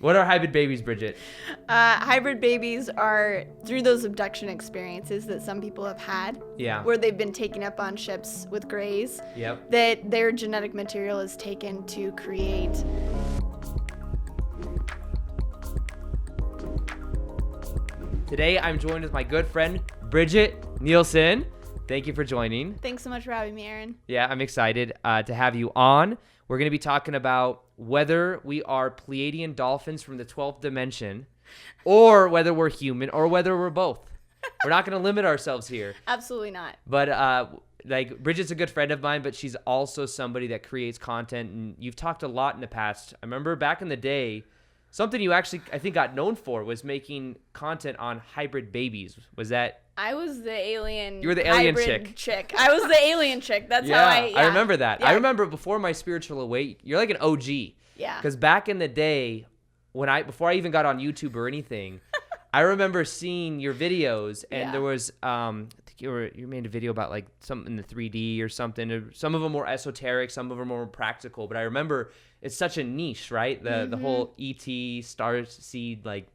What are hybrid babies, Bridget? Hybrid babies are through those abduction experiences that some people have had. Yeah. Where they've been taken up on ships with greys. Yep. That their genetic material is taken to create. Today, I'm joined with my good friend, Bridget Nielsen. Thank you for joining. Thanks so much for having me, Aaron. Yeah, I'm excited to have you on. We're going to be talking about whether we are Pleiadian dolphins from the 12th dimension, or whether we're human, or whether we're both. We're not going to limit ourselves here. Absolutely not. But Bridget's a good friend of mine, but she's also somebody that creates content, and you've talked a lot in the past. I remember back in the day, something you actually, I think, got known for was making content on hybrid babies. Was that? I was the alien. You were the alien chick. I was the alien chick. That's how I. Yeah, I remember that. Yeah. I remember before my spiritual awakening. You're like an OG. Yeah. Because back in the day, before I even got on YouTube or anything, I remember seeing your videos, and there was I think you made a video about like something in the 3D or something. Some of them were esoteric, some of them were more practical. But I remember it's such a niche, right? The whole ET Starseed like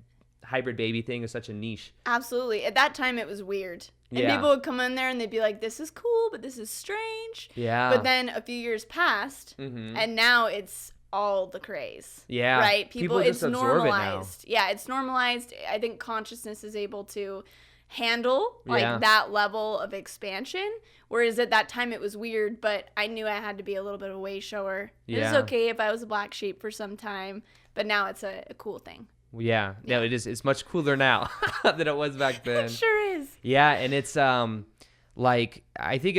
hybrid baby thing is such a niche. Absolutely. At that time, it was weird. And people would come in there and they'd be like, this is cool, but this is strange. Yeah. But then a few years passed, and now it's all the craze. Yeah. Right? People it's just absorb normalized. it now. Yeah, it's normalized. I think consciousness is able to handle that level of expansion. Whereas at that time, it was weird, but I knew I had to be a little bit of a way shower. Yeah. It was okay if I was a black sheep for some time, but now it's a cool thing. Yeah, it is. It's much cooler now than it was back then. It sure is. Yeah, and it's like I think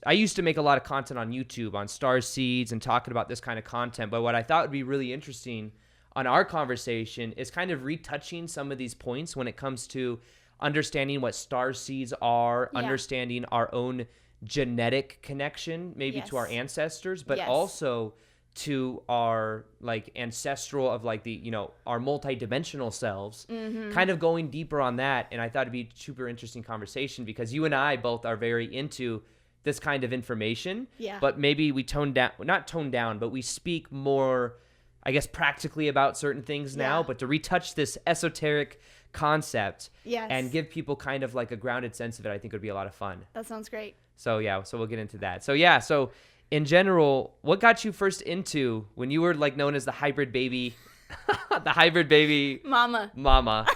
I used to make a lot of content on YouTube on Starseeds and talking about this kind of content, but what I thought would be really interesting on our conversation is kind of retouching some of these points when it comes to understanding what starseeds are, understanding our own genetic connection maybe to our ancestors, but also to our like ancestral of like the our multidimensional selves, kind of going deeper on that. And I thought it'd be a super interesting conversation because you and I both are very into this kind of information, but maybe we not tone down, but we speak more, I guess, practically about certain things now, but to retouch this esoteric concept and give people kind of like a grounded sense of it, I think would be a lot of fun. That sounds great. So we'll get into that. So in general, what got you first into when you were like known as the hybrid baby, the hybrid baby mama?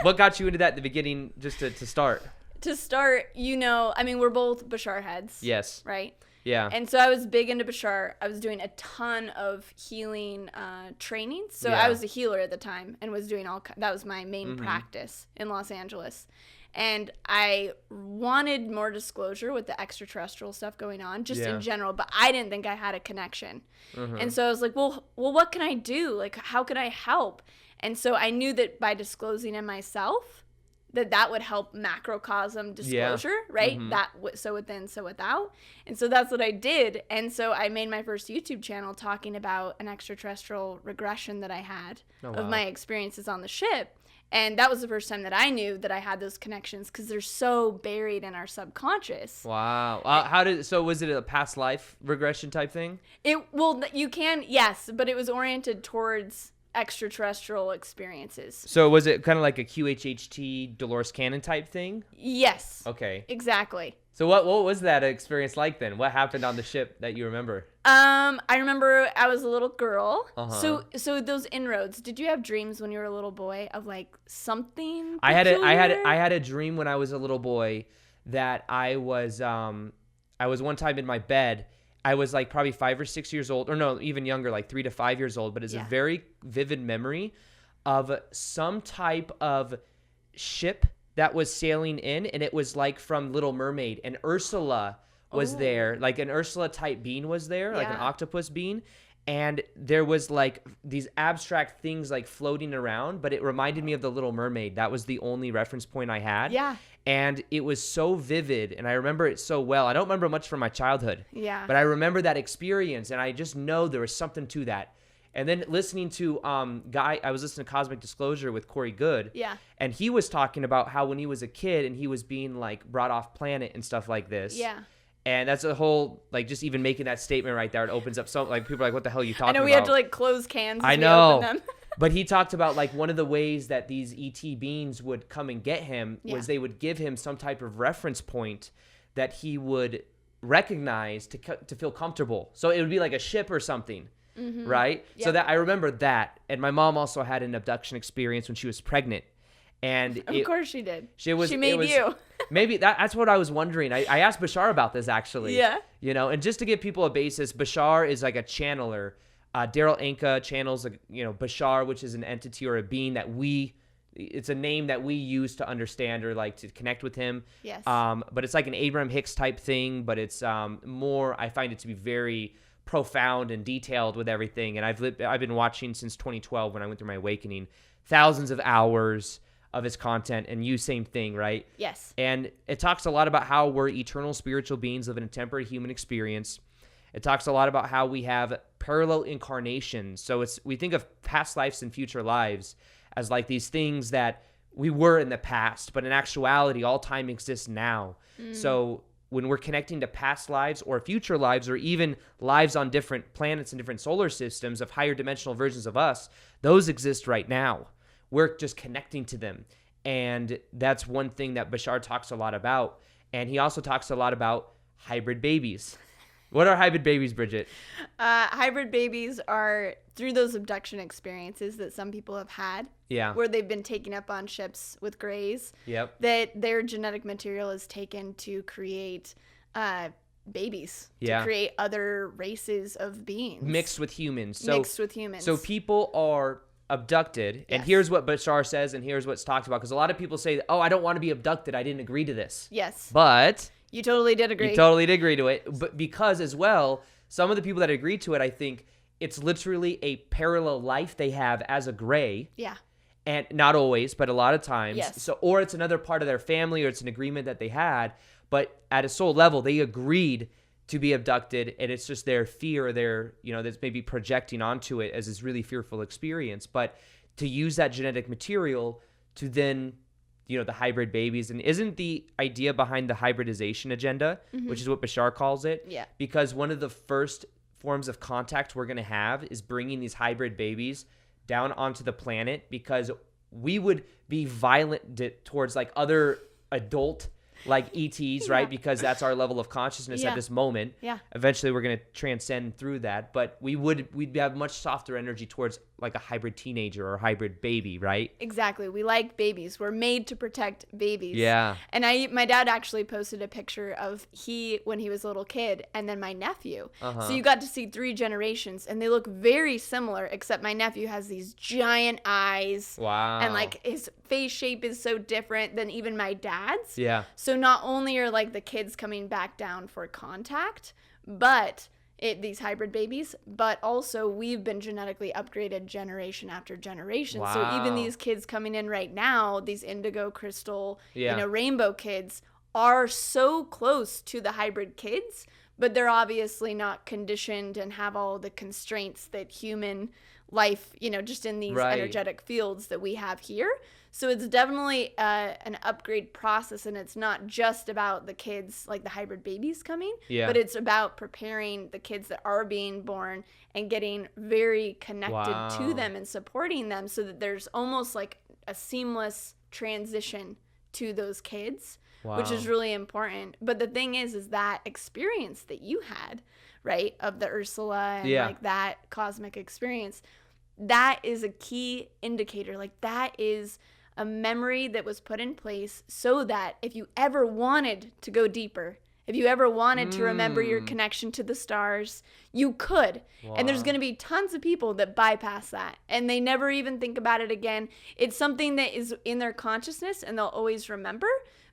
What got you into that at the beginning, just to start? To start, I mean, we're both Bashar heads. Yes. Right? Yeah. And so I was big into Bashar. I was doing a ton of healing training. So I was a healer at the time and was doing that was my main practice in Los Angeles. And I wanted more disclosure with the extraterrestrial stuff going on, just in general, but I didn't think I had a connection. And so I was like, well, what can I do? Like, how can I help? And so I knew that by disclosing in myself, that would help macrocosm disclosure, right? That so within, so without. And so that's what I did. And so I made my first YouTube channel talking about an extraterrestrial regression that I had of my experiences on the ship. And that was the first time that I knew that I had those connections because they're so buried in our subconscious. Wow. Was it a past life regression type thing? Yes, but it was oriented towards extraterrestrial experiences. So was it kind of like a QHHT Dolores Cannon type thing? Yes. Okay. Exactly. So what was that experience like then? What happened on the ship that you remember? I remember I was a little girl. So those inroads, did you have dreams when you were a little boy of like something peculiar? I had a dream when I was a little boy that I was one time in my bed. I was like probably 5 or 6 years old, or no, even younger, like 3 to 5 years old, but it's a very vivid memory of some type of ship that was sailing in, and it was like from Little Mermaid, and Ursula was there, like an Ursula type being was there, like an octopus being, and there was like these abstract things like floating around, but it reminded me of the Little Mermaid. That was the only reference point I had. Yeah. And it was so vivid, and I remember it so well. I don't remember much from my childhood. Yeah. But I remember that experience, and I just know there was something to that. And then listening to I was listening to Cosmic Disclosure with Corey Good. Yeah. And he was talking about how when he was a kid and he was being like brought off planet and stuff like this. Yeah. And that's a whole, like, just even making that statement right there, it opens up so, like, people are like, what the hell are you talking about? I know we had to, like, close cans as I know. we open them. But he talked about like one of the ways that these ET beings would come and get him was they would give him some type of reference point that he would recognize to feel comfortable. So it would be like a ship or something, right? Yep. So that I remember that. And my mom also had an abduction experience when she was pregnant. And of course she did. She made you. Maybe that's what I was wondering. I asked Bashar about this actually. Yeah. You know, and just to give people a basis, Bashar is like a channeler. Daryl Anka channels, Bashar, which is an entity or a being that it's a name that we use to understand or like to connect with him. Yes. But it's like an Abraham Hicks type thing, but it's more, I find it to be very profound and detailed with everything. And I've been watching since 2012 when I went through my awakening, thousands of hours of his content, and you same thing, right? Yes. And it talks a lot about how we're eternal spiritual beings living a temporary human experience. It talks a lot about how we have parallel incarnations. So we think of past lives and future lives as like these things that we were in the past, but in actuality, all time exists now. So when we're connecting to past lives or future lives or even lives on different planets and different solar systems of higher dimensional versions of us, those exist right now. We're just connecting to them. And that's one thing that Bashar talks a lot about. And he also talks a lot about hybrid babies. What are hybrid babies, Bridget? Hybrid babies are through those abduction experiences that some people have had. Yeah. Where they've been taken up on ships with grays. Yep. That their genetic material is taken to create babies. Yeah. To create other races of beings. Mixed with humans. So people are abducted, and here's what Bashar says, and here's what's talked about, because a lot of people say, oh, I don't want to be abducted, I didn't agree to this. Yes. But you totally did agree. You totally did agree to it, but because as well, some of the people that agreed to it, I think it's literally a parallel life they have as a gray. Yeah. And not always, but a lot of times. Yes. So, or it's another part of their family, or it's an agreement that they had, but at a soul level, they agreed to be abducted, and it's just their fear or their, that's maybe projecting onto it as this really fearful experience. But to use that genetic material to then, the hybrid babies, and isn't the idea behind the hybridization agenda, which is what Bashar calls it? Yeah. Because one of the first forms of contact we're going to have is bringing these hybrid babies down onto the planet, because we would be violent towards like other adult like ETs, right? Because that's our level of consciousness at this moment. Yeah. Eventually we're going to transcend through that, but we'd have much softer energy towards like a hybrid teenager or a hybrid baby, right? Exactly. We like babies. We're made to protect babies. Yeah. And my dad actually posted a picture of when he was a little kid, and then my nephew. So you got to see 3 generations, and they look very similar, except my nephew has these giant eyes. Wow. And like his face shape is so different than even my dad's. Yeah. So not only are like the kids coming back down for contact, but these hybrid babies, but also we've been genetically upgraded generation after generation. Wow. So even these kids coming in right now, these indigo crystal, rainbow kids, are so close to the hybrid kids, but they're obviously not conditioned and have all the constraints that human life, just in these energetic fields that we have here. So it's definitely an upgrade process, and it's not just about the kids, like the hybrid babies coming, but it's about preparing the kids that are being born and getting very connected to them and supporting them, so that there's almost like a seamless transition to those kids, which is really important. But the thing is that experience that you had, right, of the Ursula and like that cosmic experience, that is a key indicator. Like that is a memory that was put in place so that if you ever wanted to go deeper, if you ever wanted to remember your connection to the stars, you could. Wow. And there's going to be tons of people that bypass that, and they never even think about it again. It's something that is in their consciousness, and they'll always remember,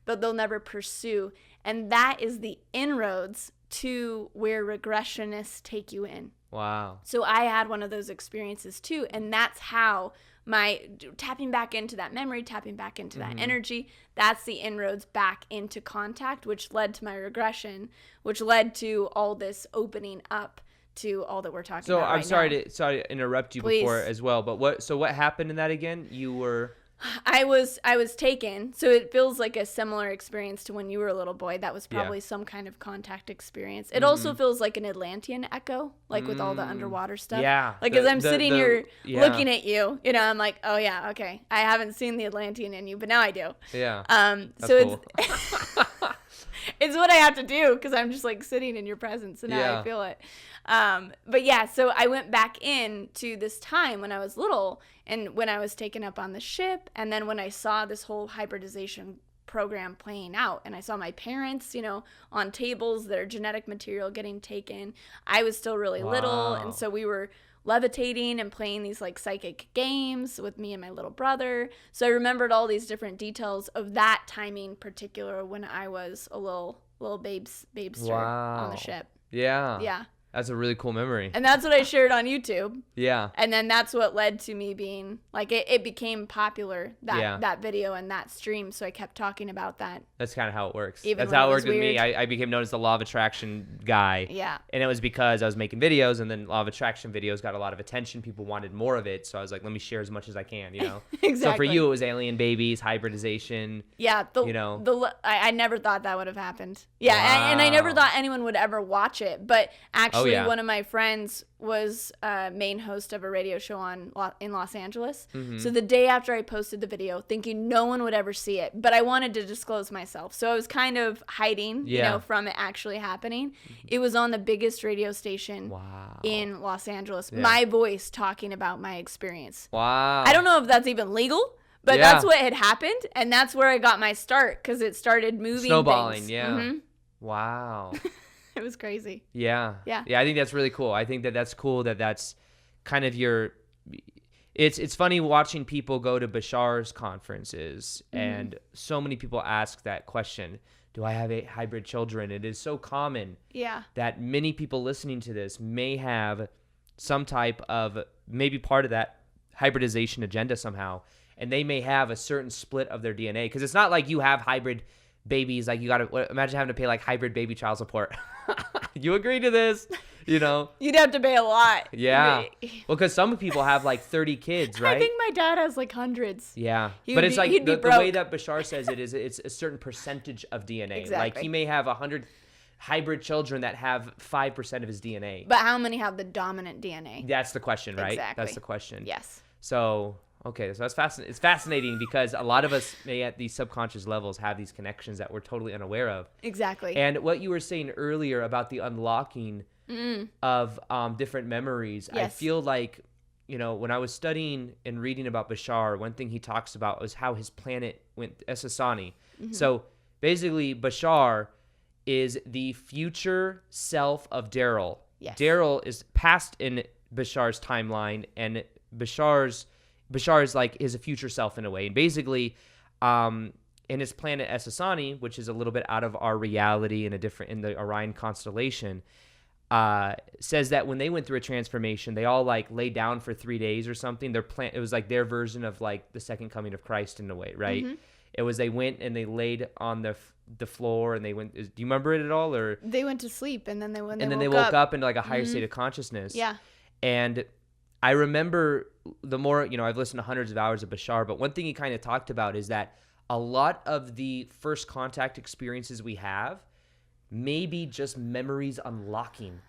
but they'll never pursue. And that is the inroads to where regressionists take you in. Wow. So I had one of those experiences too, and that's how my tapping back into that memory, tapping back into that energy, that's the inroads back into contact, which led to my regression, which led to all this opening up to all that we're talking about right now. So I'm sorry to interrupt you before as well, but what happened in that again? You were... I was taken, so it feels like a similar experience to when you were a little boy. That was probably some kind of contact experience. It also feels like an Atlantean echo, like with all the underwater stuff. Yeah. Like as I'm sitting here looking at you, you know, I'm like, oh yeah, okay. I haven't seen the Atlantean in you, but now I do. Yeah. That's so cool. It's what I have to do because I'm just like sitting in your presence, and now I feel it. But yeah, so I went back in to this time when I was little, and when I was taken up on the ship, and then when I saw this whole hybridization program playing out, and I saw my parents, you know, on tables, their genetic material getting taken. I was still really little, and so we were levitating and playing these like psychic games with me and my little brother. So I remembered all these different details of that timing particular when I was a little babester on the ship. Yeah. That's a really cool memory. And that's what I shared on YouTube. Yeah. And then that's what led to me being, like, it became popular, that video and that stream, so I kept talking about that. That's kind of how it works. Even that's how it worked with me. I became known as the Law of Attraction guy. Yeah. And it was because I was making videos, and then Law of Attraction videos got a lot of attention. People wanted more of it, so I was like, let me share as much as I can, you know? Exactly. So for you, it was alien babies, hybridization. Yeah. I never thought that would have happened. Yeah. And I never thought anyone would ever watch it, but actually one of my friends was main host of a radio show in Los Angeles. Mm-hmm. So the day after I posted the video, thinking no one would ever see it, but I wanted to disclose myself. So I was kind of hiding, you know, from it actually happening. It was on the biggest radio station in Los Angeles. Yeah. My voice talking about my experience. Wow. I don't know if that's even legal, but that's what had happened, and that's where I got my start because it started moving. Snowballing, things. Yeah. Mm-hmm. Wow. It was crazy. Yeah. I think that's really cool. I think that's cool that's kind of your it's funny watching people go to Bashar's conferences and so many people ask that question, do I have hybrid children? It is so common that many people listening to this may have some type of maybe part of that hybridization agenda somehow, and they may have a certain split of their DNA, because it's not like you have hybrid babies, like you gotta imagine having to pay like hybrid baby child support. You agree to this, you know? You'd have to pay a lot. Yeah. Well, because some people have like 30 kids, right? I think my dad has like hundreds. Yeah. But it's like the way that Bashar says it is it's a certain percentage of DNA. Exactly. Like he may have 100 hybrid children that have 5% of his DNA. But how many have the dominant DNA? That's the question, right? Exactly. That's the question. Yes. So... okay, so that's fascinating. It's fascinating because a lot of us may at these subconscious levels have these connections that we're totally unaware of. Exactly. And what you were saying earlier about the unlocking of different memories, I feel like, you know, when I was studying and reading about Bashar, one thing he talks about was how his planet went Essassani. Mm-hmm. So basically, Bashar is the future self of Daryl. Yes. Daryl is past in Bashar's timeline, and Bashar is like his future self in a way. And basically, in his planet Essassani, which is a little bit out of our reality in the Orion constellation, says that when they went through a transformation, they all like lay down for 3 days or something. It was like their version of like the second coming of Christ in a way, right? Mm-hmm. It was they went and they laid on the floor and they went. Do you remember it at all, or they went to sleep and then they woke up into like a higher state of consciousness? Yeah. And I remember the more, you know, I've listened to hundreds of hours of Bashar, but one thing he kind of talked about is that a lot of the first contact experiences we have may be just memories unlocking.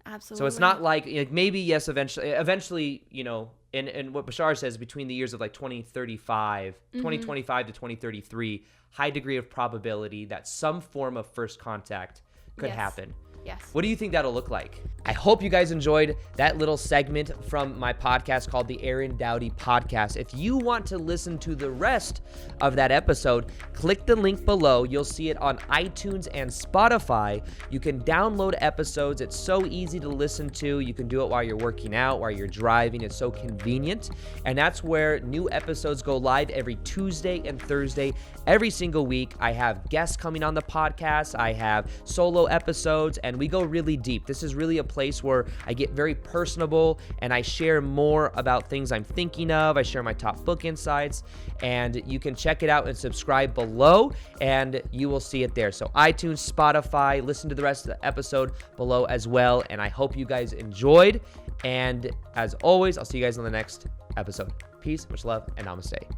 Absolutely. So it's not like maybe, yes, eventually, you know, and what Bashar says, between the years of like 2025 to 2033, high degree of probability that some form of first contact could happen. Yes. What do you think that'll look like? I hope you guys enjoyed that little segment from my podcast called the Aaron Doughty Podcast. If you want to listen to the rest of that episode, click the link below. You'll see it on iTunes and Spotify. You can download episodes. It's so easy to listen to. You can do it while you're working out, while you're driving. It's so convenient. And that's where new episodes go live every Tuesday and Thursday. Every single week, I have guests coming on the podcast. I have solo episodes, and we go really deep. This is really a place where I get very personable and I share more about things I'm thinking of. I share my top book insights, and you can check it out and subscribe below, and you will see it there. So iTunes, Spotify, listen to the rest of the episode below as well. And I hope you guys enjoyed. And as always, I'll see you guys on the next episode. Peace, much love, and namaste.